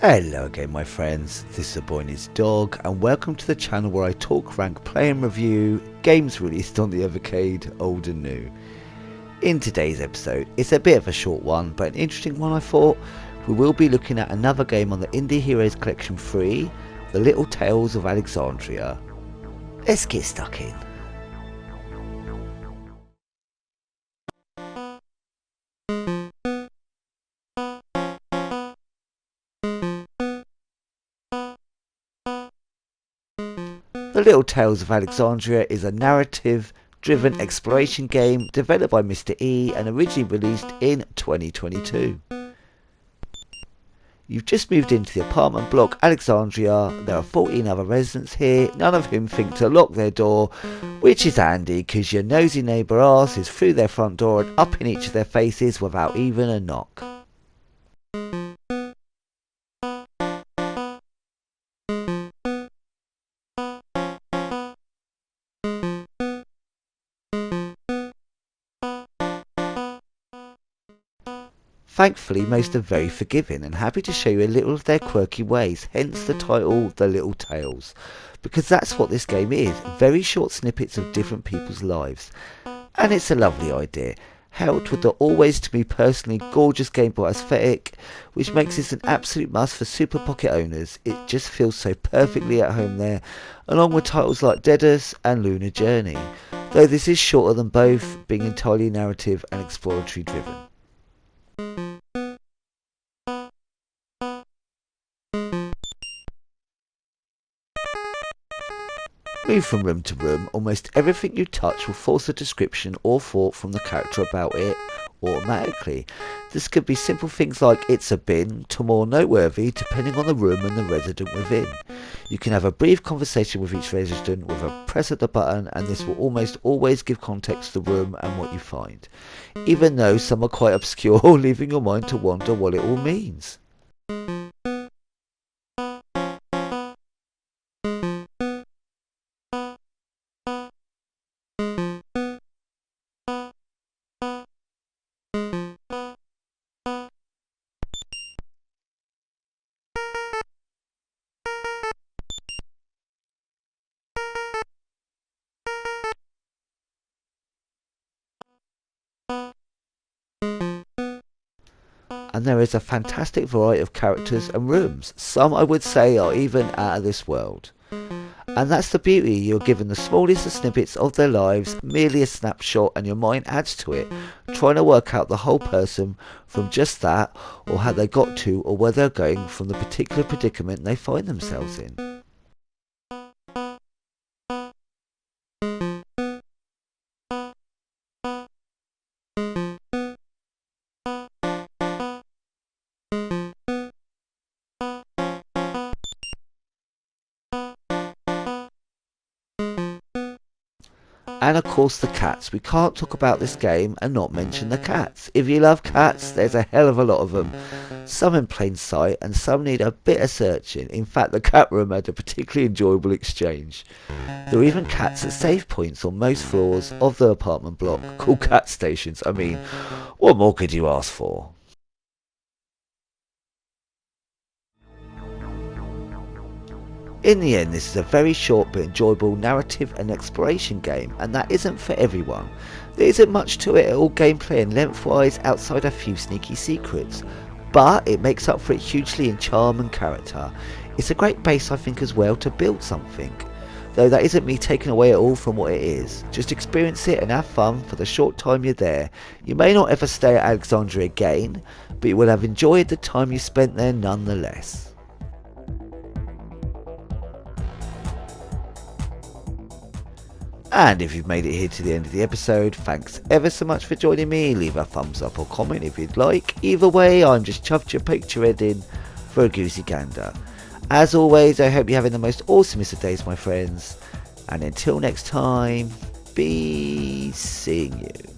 Hello again my friends, this is the boy and his dog and welcome to the channel where I talk, rank, play and review games released on the Evercade, old and new. In today's episode, it's a bit of a short one but an interesting one I thought. We will be looking at another game on the Indie Heroes Collection 3, The Little Tales of Alexandria. Let's get stuck in. The Little Tales of Alexandria is a narrative-driven exploration game developed by Mr. E and originally released in 2022. You've just moved into the apartment block Alexandria. There are 14 other residents here, none of whom think to lock their door, which is handy because your nosy neighbour arse is through their front door and up in each of their faces without even a knock. Thankfully, most are very forgiving and happy to show you a little of their quirky ways, hence the title The Little Tales, because that's what this game is, very short snippets of different people's lives. And it's a lovely idea, helped with the always to me personally gorgeous Game Boy aesthetic, which makes this an absolute must for Super Pocket owners. It just feels so perfectly at home there, along with titles like Deadus and Lunar Journey, though this is shorter than both, being entirely narrative and exploratory driven. Move from room to room, almost everything you touch will force a description or thought from the character about it automatically. This could be simple things like it's a bin to more noteworthy depending on the room and the resident within. You can have a brief conversation with each resident with a press of the button and this will almost always give context to the room and what you find, even though some are quite obscure, leaving your mind to wonder what it all means. And there is a fantastic variety of characters and rooms. Some I would say are even out of this world. And that's the beauty, you're given the smallest of snippets of their lives, merely a snapshot, and your mind adds to it, trying to work out the whole person from just that, or how they got to, or where they're going from the particular predicament they find themselves in. And of course the cats. We can't talk about this game and not mention the cats. If you love cats, there's a hell of a lot of them. Some in plain sight and some need a bit of searching. In fact, the cat room had a particularly enjoyable exchange. There are even cats at save points on most floors of the apartment block, called cat stations. I mean, what more could you ask for? In the end, this is a very short but enjoyable narrative and exploration game, and that isn't for everyone. There isn't much to it at all gameplay and lengthwise outside a few sneaky secrets, but it makes up for it hugely in charm and character. It's a great base I think as well to build something, though that isn't me taking away at all from what it is. Just experience it and have fun for the short time you're there. You may not ever stay at Alexandria again, but you will have enjoyed the time you spent there nonetheless. And if you've made it here to the end of the episode, thanks ever so much for joining me. Leave a thumbs up or comment if you'd like. Either way, I'm just chuffed you poked your head in for a goosey gander. As always, I hope you're having the most awesomest of days, my friends. And until next time, be seeing you.